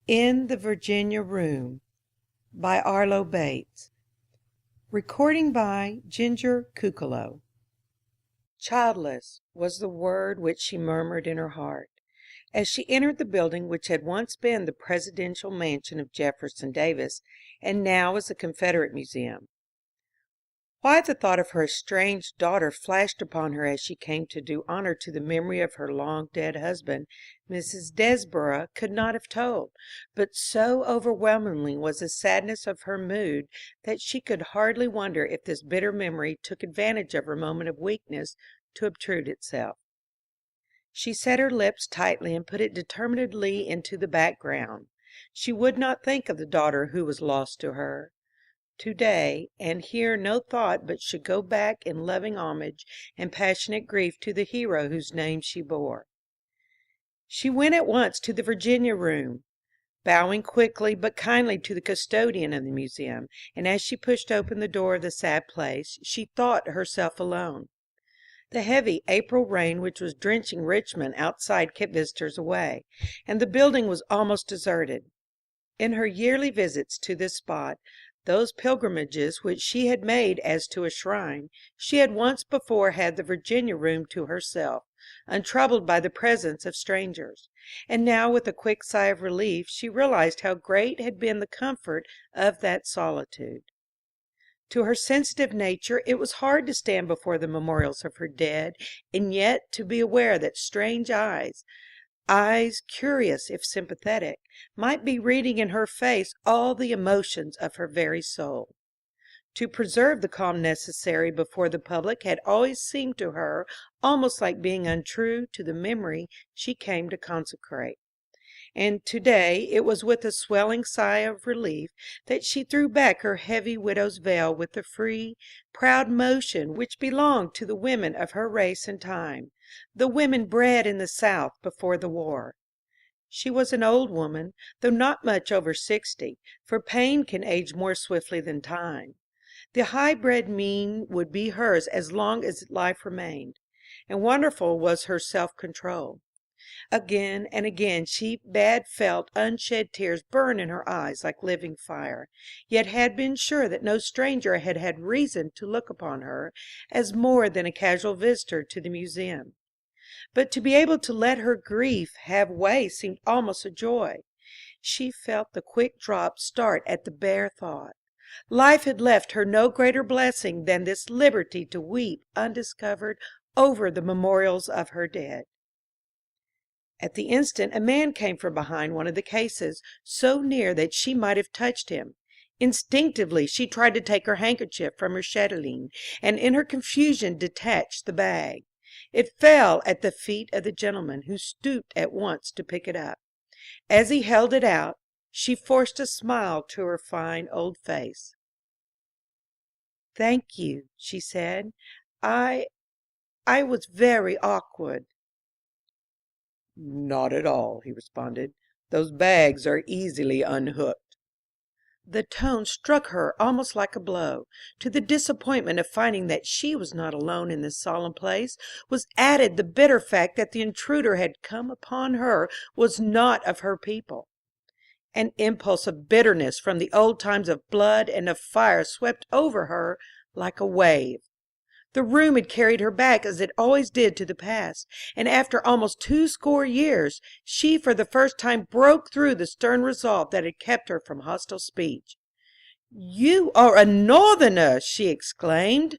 In the Virginia Room by Arlo Bates. Recording by Ginger Cucolo. Childless was the word which she murmured in her heart, as she entered the building which had once been the presidential mansion of Jefferson Davis, and now was the Confederate Museum. Why the thought of her estranged daughter flashed upon her as she came to do honor to the memory of her long-dead husband, Mrs. Desborough could not have told, but so overwhelmingly was the sadness of her mood that she could hardly wonder if this bitter memory took advantage of her moment of weakness to obtrude itself. She set her lips tightly and put it determinedly into the background. She would not think of the daughter who was lost to her today, and here no thought but should go back in loving homage and passionate grief to the hero whose name she bore. She went at once to the Virginia Room, bowing quickly but kindly to the custodian of the museum, and as she pushed open the door of the sad place, she thought herself alone. The heavy April rain which was drenching Richmond outside kept visitors away, and the building was almost deserted. In her yearly visits to this spot, those pilgrimages which she had made as to a shrine, she had once before had the Virginia Room to herself, untroubled by the presence of strangers, and now with a quick sigh of relief she realized how great had been the comfort of that solitude. To her sensitive nature it was hard to stand before the memorials of her dead, and yet to be aware that strange eyes curious if sympathetic, might be reading in her face all the emotions of her very soul. To preserve the calm necessary before the public had always seemed to her almost like being untrue to the memory she came to consecrate. And today it was with a swelling sigh of relief that she threw back her heavy widow's veil with the free, proud motion which belonged to the women of her race and time, the women bred in the South before the war. She was an old woman, though not much over 60, for pain can age more swiftly than time. The high-bred mien would be hers as long as life remained, and wonderful was her self-control. Again and again she had felt unshed tears burn in her eyes like living fire, yet had been sure that no stranger had had reason to look upon her as more than a casual visitor to the museum. But to be able to let her grief have way seemed almost a joy. She felt the quick drop start at the bare thought. Life had left her no greater blessing than this liberty to weep undiscovered over the memorials of her dead. At the instant a man came from behind one of the cases, so near that she might have touched him. Instinctively she tried to take her handkerchief from her chatelaine, and in her confusion detached the bag. It fell at the feet of the gentleman, who stooped at once to pick it up. As he held it out, she forced a smile to her fine old face. "Thank you," she said. I was very awkward." "Not at all," he responded. "Those bags are easily unhooked." The tone struck her almost like a blow. To the disappointment of finding that she was not alone in this solemn place was added the bitter fact that the intruder had come upon her was not of her people. An impulse of bitterness from the old times of blood and of fire swept over her like a wave. The room had carried her back as it always did to the past, and after almost 20 years, she for the first time broke through the stern resolve that had kept her from hostile speech. "You are a Northerner!" she exclaimed.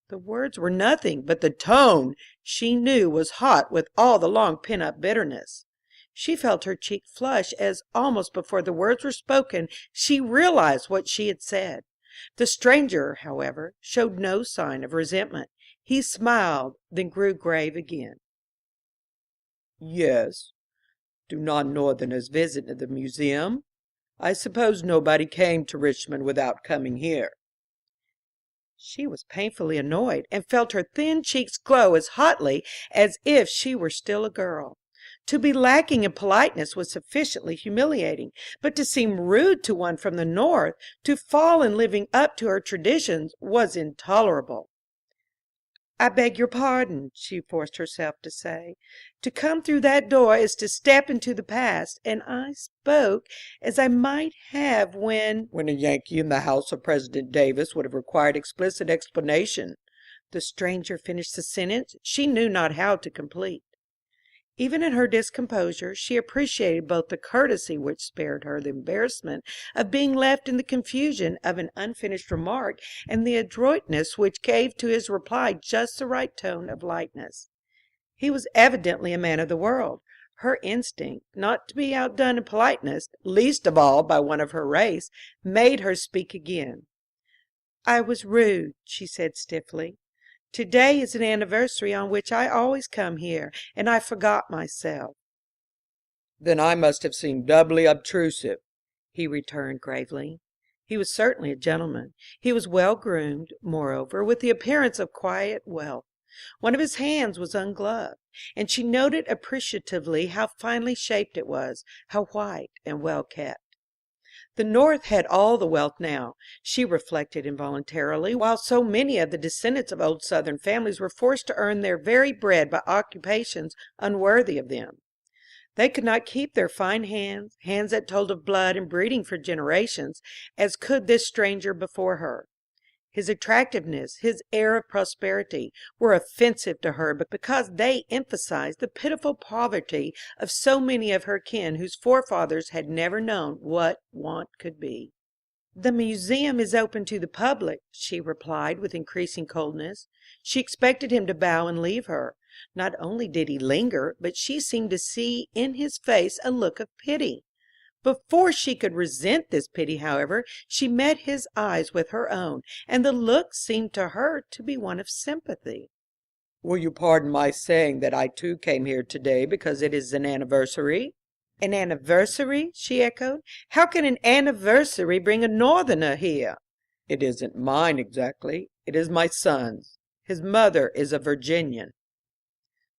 The words were nothing, but the tone, she knew, was hot with all the long pent-up bitterness. She felt her cheek flush as, almost before the words were spoken, she realized what she had said. The stranger, however, showed no sign of resentment. He smiled, then grew grave again. "Yes. Do not Northerners visit the museum? I suppose nobody came to Richmond without coming here." She was painfully annoyed, and felt her thin cheeks glow as hotly as if she were still a girl. To be lacking in politeness was sufficiently humiliating, but to seem rude to one from the North, to fall in living up to her traditions, was intolerable. "I beg your pardon," she forced herself to say. "To come through that door is to step into the past, and I spoke as I might have when a Yankee in the house of President Davis would have required explicit explanation." The stranger finished the sentence she knew not how to complete. Even in her discomposure, she appreciated both the courtesy which spared her the embarrassment of being left in the confusion of an unfinished remark and the adroitness which gave to his reply just the right tone of lightness. He was evidently a man of the world. Her instinct, not to be outdone in politeness, least of all by one of her race, made her speak again. "I was rude," she said stiffly. "Today is an anniversary on which I always come here, and I forgot myself." "Then I must have seemed doubly obtrusive," he returned gravely. He was certainly a gentleman. He was well groomed, moreover, with the appearance of quiet wealth. One of his hands was ungloved, and she noted appreciatively how finely shaped it was, how white and well kept. The North had all the wealth now, she reflected involuntarily, while so many of the descendants of old Southern families were forced to earn their very bread by occupations unworthy of them. They could not keep their fine hands, hands that told of blood and breeding for generations, as could this stranger before her. His attractiveness, his air of prosperity, were offensive to her because they emphasized the pitiful poverty of so many of her kin whose forefathers had never known what want could be. "The museum is open to the public," she replied with increasing coldness. She expected him to bow and leave her. Not only did he linger, but she seemed to see in his face a look of pity. Before she could resent this pity, however, she met his eyes with her own, and the look seemed to her to be one of sympathy. "Will you pardon my saying that I too came here today because it is an anniversary?" "An anniversary?" she echoed. "How can an anniversary bring a Northerner here?" "It isn't mine exactly. It is my son's. His mother is a Virginian."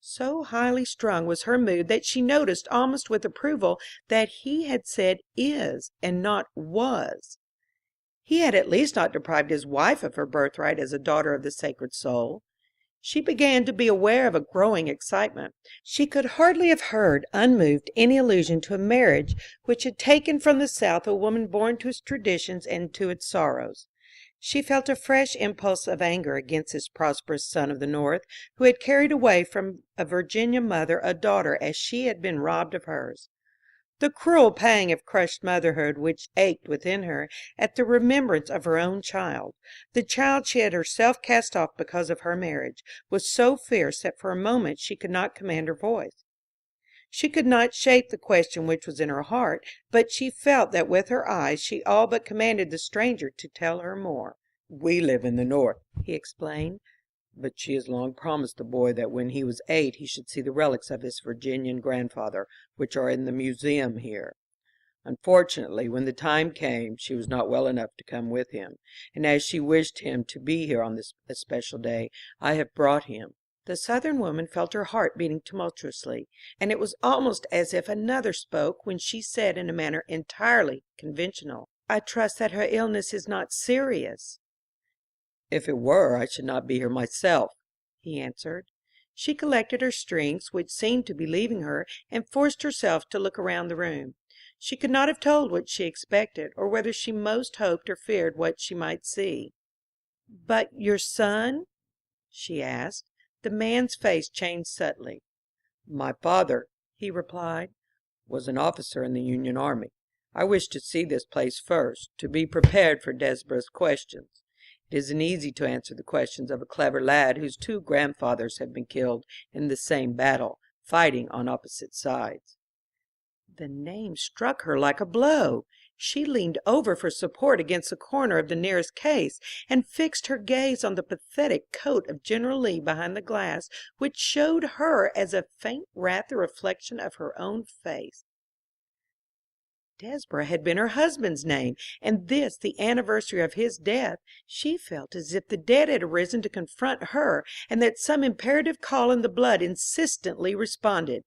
So highly strung was her mood that she noticed almost with approval that he had said "is" and not "was." He had at least not deprived his wife of her birthright as a daughter of the sacred soul. She began to be aware of a growing excitement. She could hardly have heard unmoved any allusion to a marriage which had taken from the South a woman born to its traditions and to its sorrows. She felt a fresh impulse of anger against this prosperous son of the North who had carried away from a Virginia mother a daughter as she had been robbed of hers. The cruel pang of crushed motherhood which ached within her at the remembrance of her own child, the child she had herself cast off because of her marriage, was so fierce that for a moment she could not command her voice. She could not shape the question which was in her heart, but she felt that with her eyes she all but commanded the stranger to tell her more. "We live in the North," he explained. "but she has long promised the boy that when he was 8 he should see the relics of his Virginian grandfather, which are in the museum here. Unfortunately, when the time came, she was not well enough to come with him, and as she wished him to be here on this especial day, I have brought him." The Southern woman felt her heart beating tumultuously, and it was almost as if another spoke when she said in a manner entirely conventional, "I trust that her illness is not serious." "If it were, I should not be here myself," he answered. She collected her strength, which seemed to be leaving her, and forced herself to look around the room. She could not have told what she expected, or whether she most hoped or feared what she might see. "But your son?" she asked. The man's face changed subtly. "My father," he replied, "was an officer in the Union Army. I wished to see this place first, to be prepared for Desborough's questions. It isn't easy to answer the questions of a clever lad whose 2 grandfathers have been killed in the same battle, fighting on opposite sides." The name struck her like a blow. She leaned over for support against the corner of the nearest case, and fixed her gaze on the pathetic coat of General Lee behind the glass, which showed her as a faint wrath the reflection of her own face. Desborough had been her husband's name, and this the anniversary of his death. She felt as if the dead had arisen to confront her, and that some imperative call in the blood insistently responded.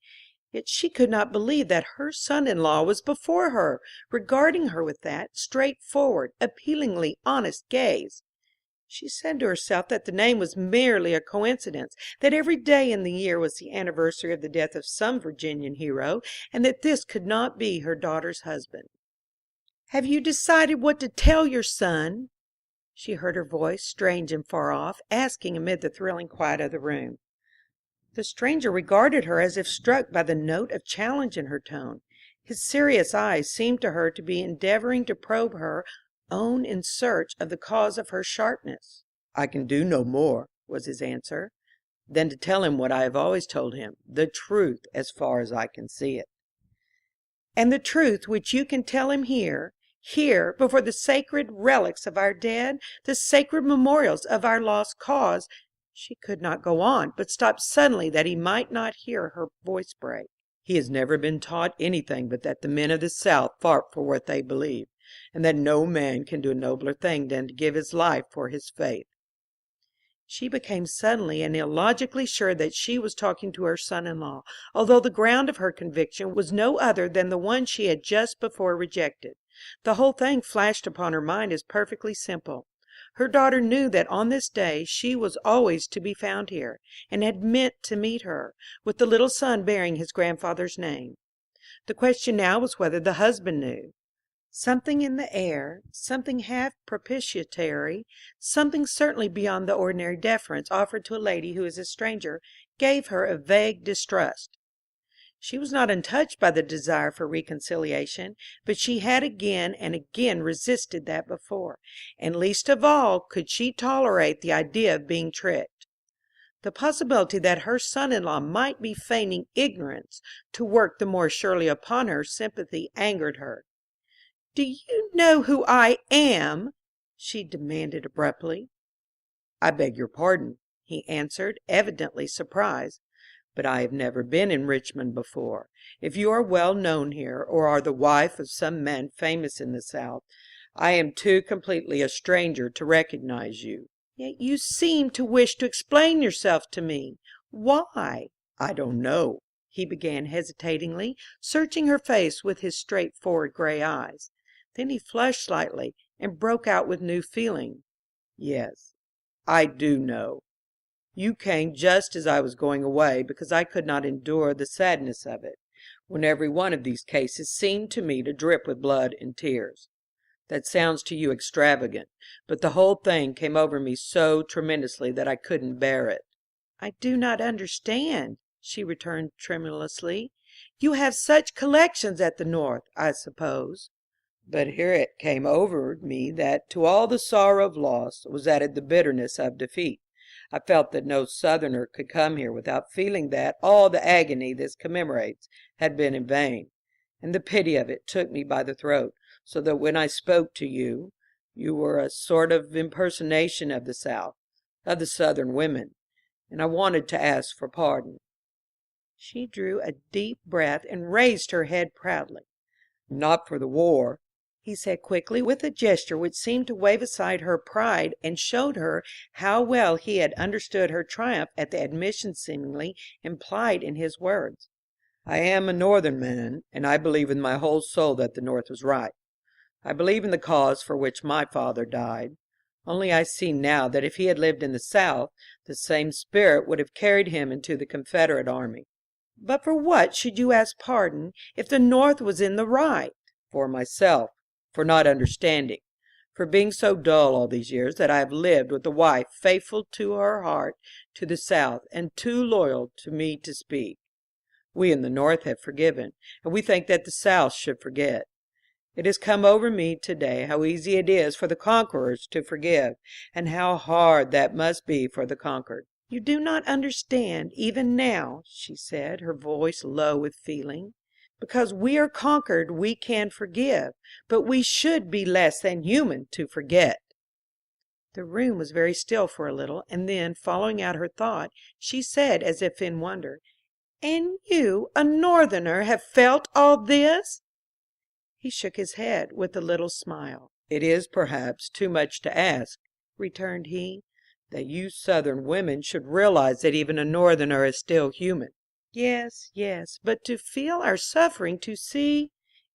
Yet she could not believe that her son-in-law was before her, regarding her with that straightforward, appealingly honest gaze. She said to herself that the name was merely a coincidence, that every day in the year was the anniversary of the death of some Virginian hero, and that this could not be her daughter's husband. "Have you decided what to tell your son?" she heard her voice, strange and far off, asking amid the thrilling quiet of the room. The stranger regarded her as if struck by the note of challenge in her tone. His serious eyes seemed to her to be endeavoring to probe her own in search of the cause of her sharpness. "I can do no more," was his answer, "than to tell him what I have always told him, the truth as far as I can see it." "And the truth which you can tell him here, before the sacred relics of our dead, the sacred memorials of our lost cause—" She could not go on, but stopped suddenly that he might not hear her voice break. "He has never been taught anything but that the men of the South fought for what they believed, and that no man can do a nobler thing than to give his life for his faith." She became suddenly and illogically sure that she was talking to her son-in-law, although the ground of her conviction was no other than the one she had just before rejected. The whole thing flashed upon her mind as perfectly simple. Her daughter knew that on this day she was always to be found here, and had meant to meet her, with the little son bearing his grandfather's name. The question now was whether the husband knew. Something in the air, something half propitiatory, something certainly beyond the ordinary deference offered to a lady who is a stranger, gave her a vague distrust. She was not untouched by the desire for reconciliation, but she had again and again resisted that before, and least of all could she tolerate the idea of being tricked. The possibility that her son-in-law might be feigning ignorance to work the more surely upon her sympathy angered her. "Do you know who I am?" she demanded abruptly. "I beg your pardon," he answered, evidently surprised, "but I have never been in Richmond before. If you are well known here, or are the wife of some man famous in the South, I am too completely a stranger to recognize you." "Yet you seem to wish to explain yourself to me. Why?" "I don't know," he began hesitatingly, searching her face with his straightforward gray eyes. Then he flushed slightly, and broke out with new feeling. "Yes, I do know. You came just as I was going away, because I could not endure the sadness of it, when every one of these cases seemed to me to drip with blood and tears. That sounds to you extravagant, but the whole thing came over me so tremendously that I couldn't bear it." "I do not understand," she returned tremulously. "You have such collections at the North, I suppose." But here it came over me that to all the sorrow of loss was added the bitterness of defeat. I felt that no Southerner could come here without feeling that all the agony this commemorates had been in vain, and the pity of it took me by the throat, so that when I spoke to you, you were a sort of impersonation of the South, of the Southern women, and I wanted to ask for pardon." She drew a deep breath and raised her head proudly. "Not for the war," he said quickly, with a gesture which seemed to wave aside her pride and showed her how well he had understood her triumph at the admission seemingly implied in his words. "I am a Northern man, and I believe with my whole soul that the North was right. I believe in the cause for which my father died. Only I see now that if he had lived in the South, the same spirit would have carried him into the Confederate army." "But for what should you ask pardon, if the North was in the right?" "For myself, for not understanding, for being so dull all these years that I have lived with a wife faithful to her heart to the South, and too loyal to me to speak. We in the North have forgiven, and we think that the South should forget. It has come over me today how easy it is for the conquerors to forgive, and how hard that must be for the conquered." "You do not understand, even now," she said, her voice low with feeling. "Because we are conquered we can forgive, but we should be less than human to forget." The room was very still for a little, and then, following out her thought, she said, as if in wonder, "And you, a Northerner, have felt all this?" He shook his head, with a little smile. "It is perhaps too much to ask," returned he, "that you Southern women should realize that even a Northerner is still human." Yes, yes, but to feel our suffering, to see—"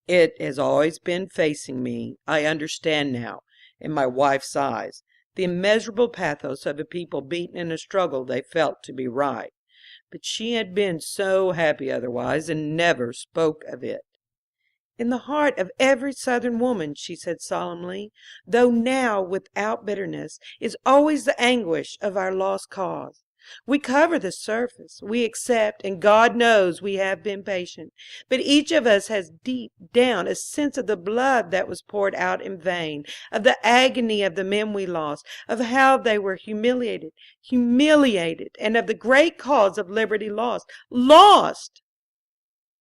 "It has always been facing me, I understand now, in my wife's eyes, the immeasurable pathos of a people beaten in a struggle they felt to be right. But she had been so happy otherwise, and never spoke of it. "In the heart of every Southern woman," she said solemnly, "though now without bitterness, is always the anguish of our lost cause. We cover the surface, we accept, and God knows we have been patient, but each of us has deep down a sense of the blood that was poured out in vain, of the agony of the men we lost, of how they were humiliated, and of the great cause of liberty lost!"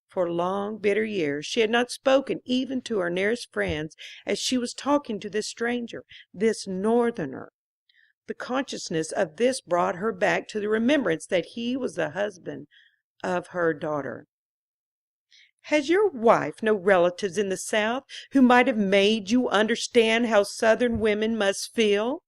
For long, bitter years she had not spoken even to her nearest friends as she was talking to this stranger, this Northerner. The consciousness of this brought her back to the remembrance that he was the husband of her daughter. "Has your wife no relatives in the South who might have made you understand how Southern women must feel?"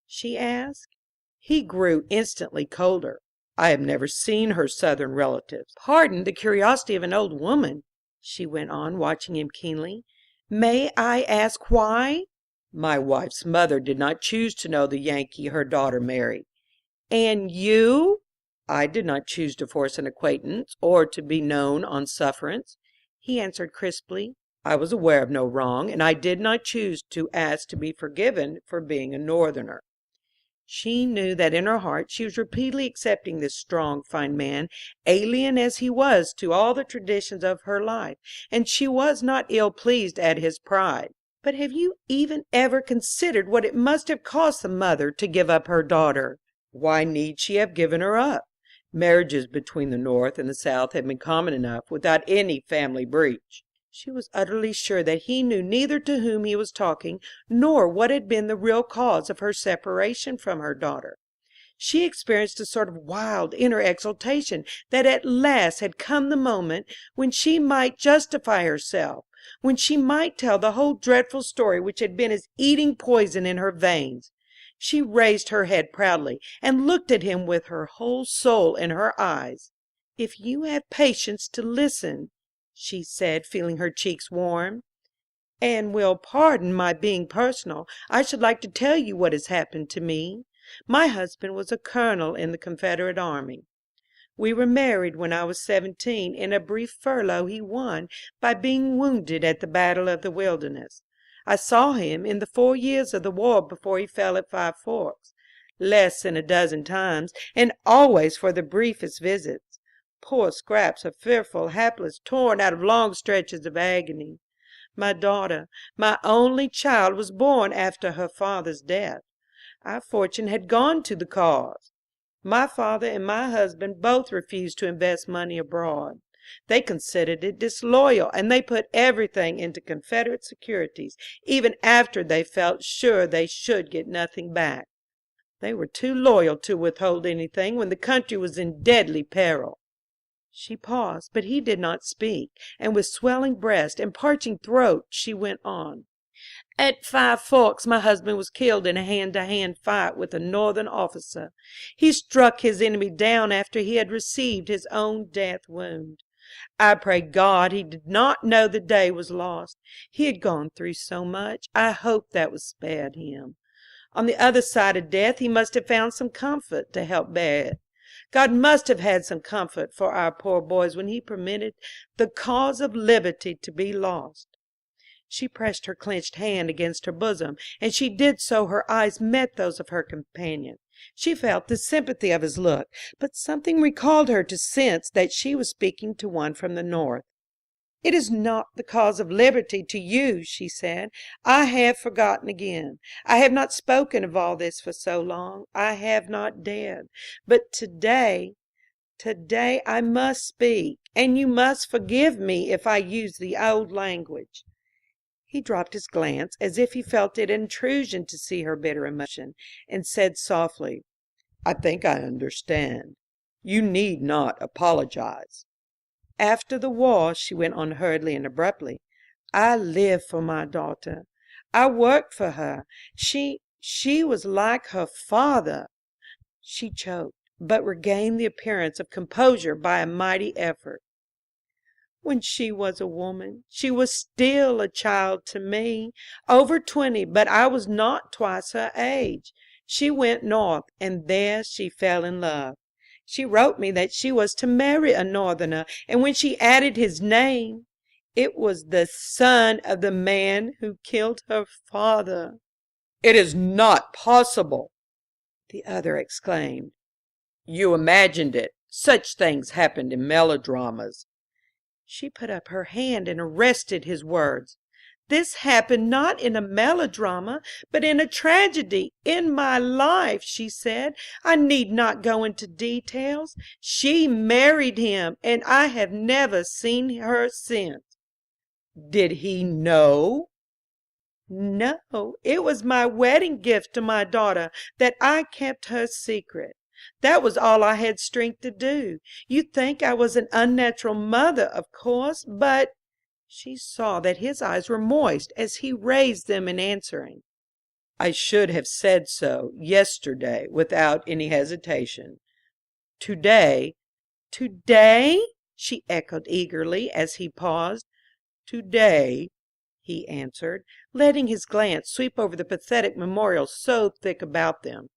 she asked. He grew instantly colder. "I have never seen her Southern relatives." "Pardon the curiosity of an old woman," she went on, watching him keenly. "May I ask why?" "My wife's mother did not choose to know the Yankee her daughter married." "And you?" "I did not choose to force an acquaintance, or to be known on sufferance," he answered crisply. "I was aware of no wrong, and I did not choose to ask to be forgiven for being a Northerner." She knew that in her heart she was repeatedly accepting this strong, fine man, alien as he was to all the traditions of her life, and she was not ill pleased at his pride. "But have you even ever considered what it must have cost the mother to give up her daughter?" "Why need she have given her up? Marriages between the North and the South have been common enough without any family breach." She was utterly sure that he knew neither to whom he was talking, nor what had been the real cause of her separation from her daughter. She experienced a sort of wild inner exultation that at last had come the moment when she might justify herself, when she might tell the whole dreadful story which had been as eating poison in her veins. She raised her head proudly, and looked at him with her whole soul in her eyes. "If you have patience to listen," she said, feeling her cheeks warm, "and will pardon my being personal, I should like to tell you what has happened to me. My husband was a colonel in the Confederate Army. We were married when I was 17, in a brief furlough he won by being wounded at the Battle of the Wilderness. I saw him in the 4 years of the war before he fell at Five Forks, less than a dozen times, and always for the briefest visits. Poor scraps of fearful, hapless, torn out of long stretches of agony. My daughter, my only child, was born after her father's death. Our fortune had gone to the cause. My father and my husband both refused to invest money abroad. They considered it disloyal, and they put everything into Confederate securities, even after they felt sure they should get nothing back. They were too loyal to withhold anything when the country was in deadly peril." She paused, but he did not speak, and with swelling breast and parching throat she went on. "At Five Forks my husband was killed in a hand-to-hand fight with a Northern officer. He struck his enemy down after he had received his own death wound. I pray God he did not know the day was lost. He had gone through so much, I hope that was spared him. On the other side of death he must have found some comfort to help bear it. God must have had some comfort for our poor boys when he permitted the cause of liberty to be lost." She pressed her clenched hand against her bosom, and she did so her eyes met those of her companion. She felt the sympathy of his look, but something recalled her to sense that she was speaking to one from the North. "It is not the cause of liberty to you," she said. "I have forgotten again. I have not spoken of all this for so long. I have not dared. But today I must speak, and you must forgive me if I use the old language." He dropped his glance, as if he felt it an intrusion to see her bitter emotion, and said softly, "I think I understand. You need not apologize." "After the war," she went on hurriedly and abruptly, "I lived for my daughter. I worked for her. She was like her father." She choked, but regained the appearance of composure by a mighty effort. "When she was a woman, she was still a child to me, over 20, but I was not twice her age. She went north, and there she fell in love. She wrote me that she was to marry a Northerner, and when she added his name, it was the son of the man who killed her father." "It is not possible!" the other exclaimed. "You imagined it. Such things happened in melodramas." She put up her hand and arrested his words. "This happened not in a melodrama, but in a tragedy, in my life," she said. "I need not go into details. She married him, and I have never seen her since." "Did he know?" "No, it was my wedding gift to my daughter that I kept her secret. That was all I had strength to do. You think I was an unnatural mother, of course, but—" She saw that his eyes were moist as he raised them in answering. "I should have said so yesterday without any hesitation. Today—" "Today?" she echoed eagerly as he paused. "Today," he answered, letting his glance sweep over the pathetic memorials so thick about them.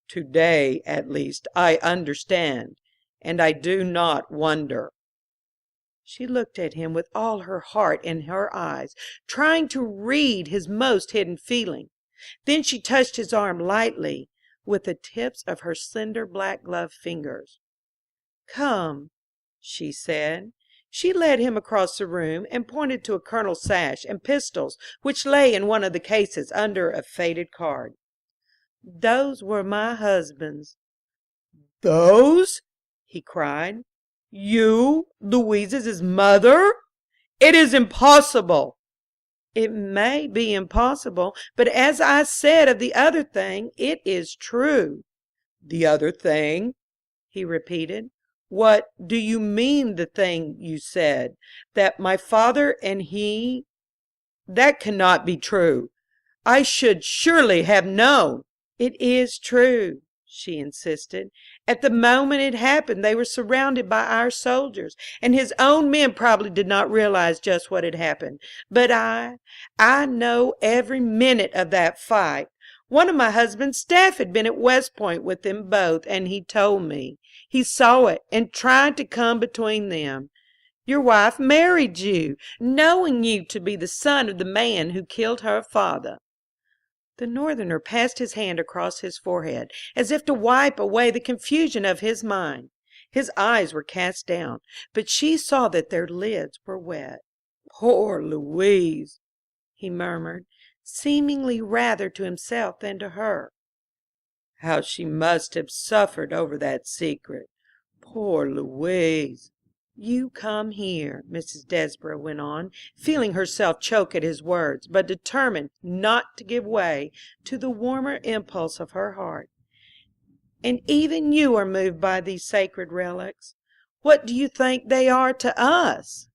"Today, at least, I understand, and I do not wonder." She looked at him with all her heart in her eyes, trying to read his most hidden feeling. Then she touched his arm lightly with the tips of her slender black gloved fingers. "Come," she said. She led him across the room and pointed to a colonel's sash and pistols which lay in one of the cases under a faded card. "Those were my husband's." "Those?" he cried. "You, Louise's mother? It is impossible!" "It may be impossible, but as I said of the other thing, it is true." "The other thing?" he repeated. "What do you mean, the thing you said? That my father and he— That cannot be true. I should surely have known." "It is true," she insisted. "At the moment it happened they were surrounded by our soldiers, and his own men probably did not realize just what had happened. But I know every minute of that fight. One of my husband's staff had been at West Point with them both, and he told me. He saw it and tried to come between them. Your wife married you, knowing you to be the son of the man who killed her father." The Northerner passed his hand across his forehead, as if to wipe away the confusion of his mind. His eyes were cast down, but she saw that their lids were wet. "Poor Louise," he murmured, seemingly rather to himself than to her. "How she must have suffered over that secret. Poor Louise." "You come here," Mrs. Desborough went on, feeling herself choke at his words, but determined not to give way to the warmer impulse of her heart. "And even you are moved by these sacred relics. What do you think they are to us?"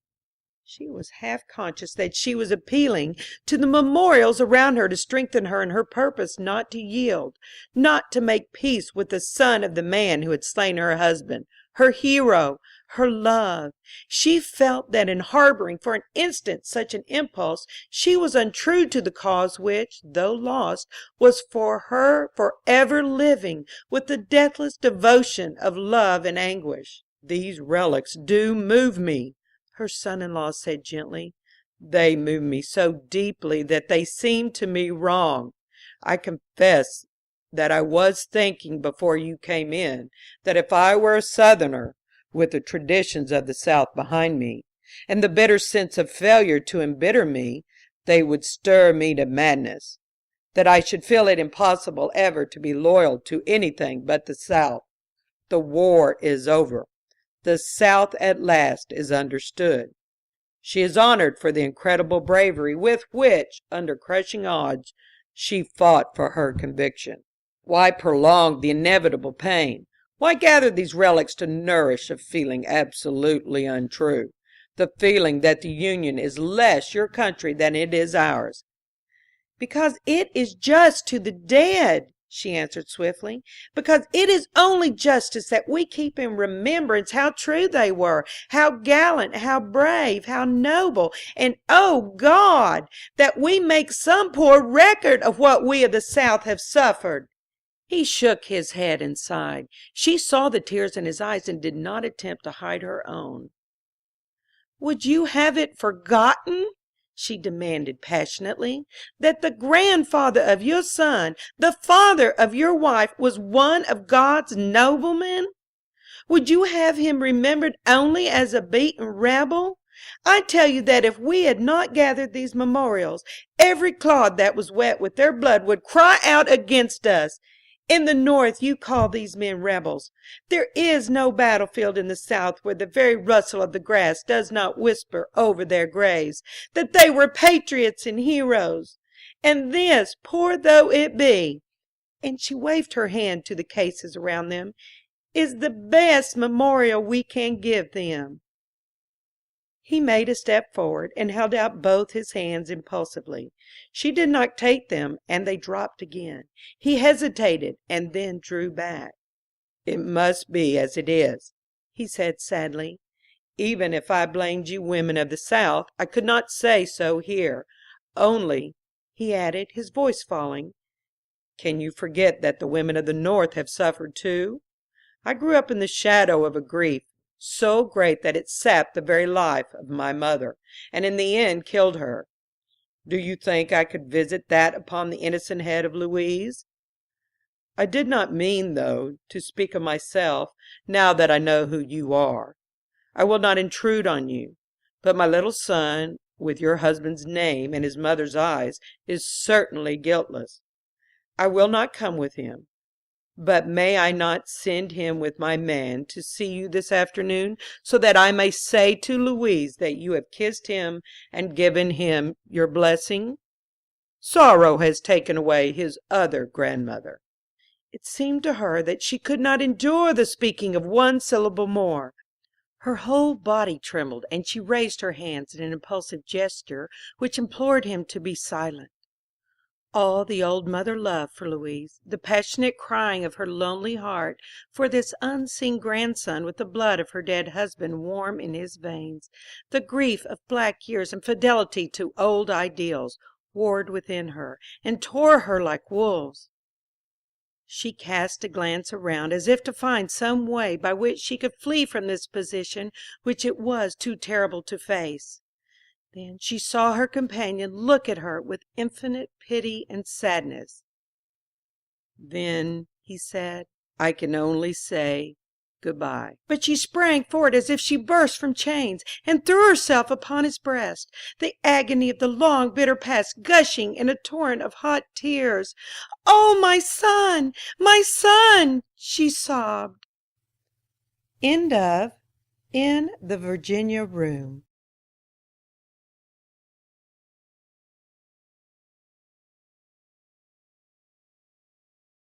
She was half conscious that she was appealing to the memorials around her to strengthen her in her purpose not to yield, not to make peace with the son of the man who had slain her husband, her hero, her love. She felt that in harboring for an instant such an impulse, she was untrue to the cause which, though lost, was for her forever living with the deathless devotion of love and anguish. "These relics do move me," her son-in-law said gently. "They move me so deeply that they seem to me wrong. I confess that I was thinking before you came in that if I were a Southerner, with the traditions of the South behind me, and the bitter sense of failure to embitter me, they would stir me to madness, that I should feel it impossible ever to be loyal to anything but the South. The war is over. The South at last is understood. She is honored for the incredible bravery with which, under crushing odds, she fought for her conviction. Why prolong the inevitable pain? Why gather these relics to nourish a feeling absolutely untrue, the feeling that the Union is less your country than it is ours?" "Because it is just to the dead," she answered swiftly. "Because it is only justice that we keep in remembrance how true they were, how gallant, how brave, how noble, and, oh God, that we make some poor record of what we of the South have suffered." He shook his head and sighed. She saw the tears in his eyes and did not attempt to hide her own. "Would you have it forgotten," she demanded passionately, "that the grandfather of your son, the father of your wife, was one of God's noblemen? Would you have him remembered only as a beaten rebel? I tell you that if we had not gathered these memorials, every clod that was wet with their blood would cry out against us. In the North you call these men rebels. There is no battlefield in the South where the very rustle of the grass does not whisper over their graves that they were patriots and heroes. And this, poor though it be," and she waved her hand to the cases around them, "is the best memorial we can give them." He made a step forward and held out both his hands impulsively. She did not take them, and they dropped again. He hesitated and then drew back. "It must be as it is," he said sadly. "Even if I blamed you women of the South, I could not say so here. Only," he added, his voice falling, "can you forget that the women of the North have suffered too? I grew up in the shadow of a grief so great that it sapped the very life of my mother, and in the end killed her. Do you think I could visit that upon the innocent head of Louise? I did not mean, though, to speak of myself, now that I know who you are. I will not intrude on you, but my little son, with your husband's name and his mother's eyes, is certainly guiltless. I will not come with him. But may I not send him with my man to see you this afternoon, so that I may say to Louise that you have kissed him and given him your blessing? Sorrow has taken away his other grandmother." It seemed to her that she could not endure the speaking of one syllable more. Her whole body trembled, and she raised her hands in an impulsive gesture which implored him to be silent. All the old mother love for Louise, the passionate crying of her lonely heart for this unseen grandson with the blood of her dead husband warm in his veins, the grief of black years and fidelity to old ideals, warred within her, and tore her like wolves. She cast a glance around as if to find some way by which she could flee from this position which it was too terrible to face. Then she saw her companion look at her with infinite pity and sadness. "Then," he said, "I can only say good-bye." But she sprang forward as if she burst from chains, and threw herself upon his breast, the agony of the long, bitter past gushing in a torrent of hot tears. "Oh, my son!" she sobbed. End of In the Virginia Room,